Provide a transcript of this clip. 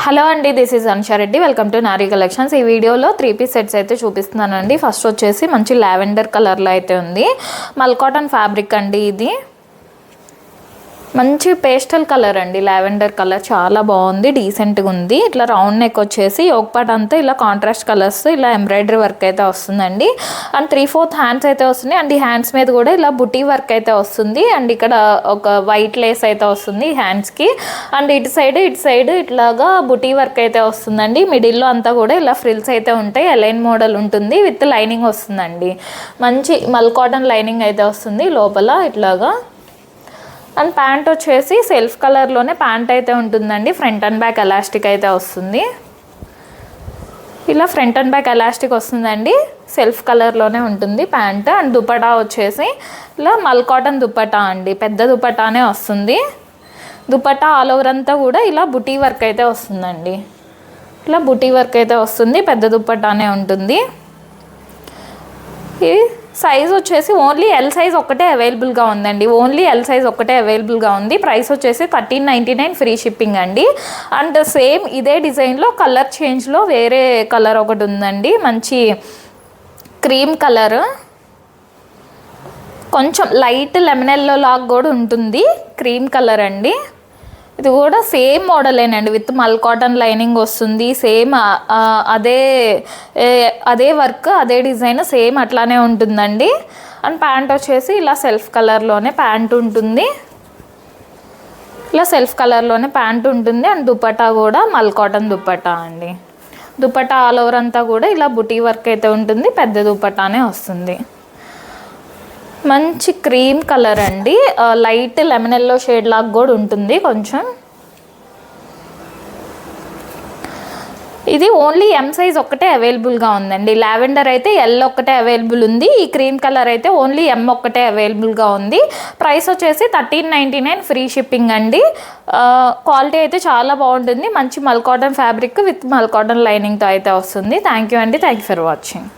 Hello అండి, this is Anusha Reddy. Welcome to Nari collections. ఈ వీడియోలో 3-పీస్ సెట్స్ అయితే చూపిస్తున్నానండి. ఫస్ట్ వచ్చేసి మంచి లావెండర్ కలర్లో అయితే ఉంది. మల్ కాటన్ ఫ్యాబ్రిక్ అండి. ఇది మంచి పేస్టల్ కలర్ అండి, లావెండర్ కలర్ చాలా బాగుంది, డీసెంట్గా ఉంది. ఇట్లా రౌండ్ నెక్ వచ్చేసి యోక్ పార్ట్ అంతా ఇలా కాంట్రాస్ట్ కలర్స్ ఇలా ఎంబ్రాయిడరీ వర్క్ అయితే వస్తుందండి. అండ్ 3/4 హ్యాండ్స్ అయితే వస్తుంది. అండ్ ఈ హ్యాండ్స్ మీద కూడా ఇలా బుటీ వర్క్ అయితే వస్తుంది. అండ్ ఇక్కడ ఒక వైట్ లేస్ అయితే వస్తుంది హ్యాండ్స్కి. అండ్ ఇటు సైడ్ ఇట్లాగా బుటీ వర్క్ అయితే వస్తుందండి. మిడిల్లో అంతా కూడా ఇలా ఫ్రిల్స్ అయితే ఉంటాయి. అలైన్ మోడల్ ఉంటుంది, విత్ లైనింగ్ వస్తుందండి. మంచి మల్ కాటన్ లైనింగ్ అయితే వస్తుంది లోపల ఇట్లాగా. అండ్ ప్యాంట్ వచ్చేసి సెల్ఫ్ కలర్లోనే ప్యాంట్ అయితే ఉంటుందండి. ఫ్రంట్ అండ్ బ్యాక్ ఎలాస్టిక్ అయితే వస్తుంది. ఇలా ఫ్రంట్ అండ్ బ్యాక్ ఎలాస్టిక్ వస్తుందండి, సెల్ఫ్ కలర్లోనే ఉంటుంది ప్యాంట్. అండ్ దుపటా వచ్చేసి ఇలా మల్ కాటన్ దుపటా అండి, పెద్ద దుపటానే వస్తుంది. దుపటా ఆల్ ఓవర్ అంతా కూడా ఇలా బుటీ వర్క్ అయితే వస్తుందండి. ఇలా బుటీ వర్క్ అయితే వస్తుంది, పెద్ద దుపటానే ఉంటుంది. ఈ సైజ్ వచ్చేసి ఓన్లీ ఎల్ సైజ్ ఒక్కటే అవైలబుల్గా ఉందండి. ఓన్లీ ఎల్ సైజ్ ఒక్కటే అవైలబుల్గా ఉంది. ప్రైస్ వచ్చేసి 1399 ఫ్రీ షిప్పింగ్ అండి. అండ్ సేమ్ ఇదే డిజైన్లో కలర్ చేంజ్లో వేరే కలర్ ఒకటి ఉందండి, మంచి క్రీమ్ కలర్, కొంచెం లైట్ లెమన్ ఎల్లో లాగా కూడా ఉంటుంది, క్రీమ్ కలర్ అండి. ఇది కూడా సేమ్ మోడలేనండి, విత్ మల్ కాటన్ లైనింగ్ వస్తుంది. సేమ్ అదే వర్క్, అదే డిజైన్ సేమ్ అట్లానే ఉంటుందండి. అండ్ ప్యాంట్ వచ్చేసి ఇలా సెల్ఫ్ కలర్లోనే ప్యాంట్ ఉంటుంది. ఇలా సెల్ఫ్ కలర్లోనే ప్యాంట్ ఉంటుంది. అండ్ దుపట్టా కూడా మల్ కాటన్ దుపట్టా అండి. దుపట్టా ఆల్ ఓవర్ అంతా కూడా ఇలా బుటీ వర్క్ అయితే ఉంటుంది, పెద్ద దుపట్టానే వస్తుంది. మంచి క్రీమ్ కలర్ అండి, లైట్ లెమన్ ఎల్లో షేడ్ లాగా కూడా ఉంటుంది కొంచెం. ఇది ఓన్లీ ఎం సైజ్ ఒక్కటే అవైలబుల్గా ఉందండి. లావెండర్ అయితే ఎల్ ఒక్కటే అవైలబుల్ ఉంది. ఈ క్రీమ్ కలర్ అయితే ఓన్లీ ఎం ఒక్కటే అవైలబుల్గా ఉంది. ప్రైస్ వచ్చేసి 1399 ఫ్రీ షిప్పింగ్ అండి. క్వాలిటీ అయితే చాలా బాగుంటుంది. మంచి మల్ కాటన్ ఫ్యాబ్రిక్ విత్ మల్ కాటన్ లైనింగ్తో అయితే వస్తుంది. థ్యాంక్ యూ అండి, థ్యాంక్ యూ ఫర్ వాచింగ్.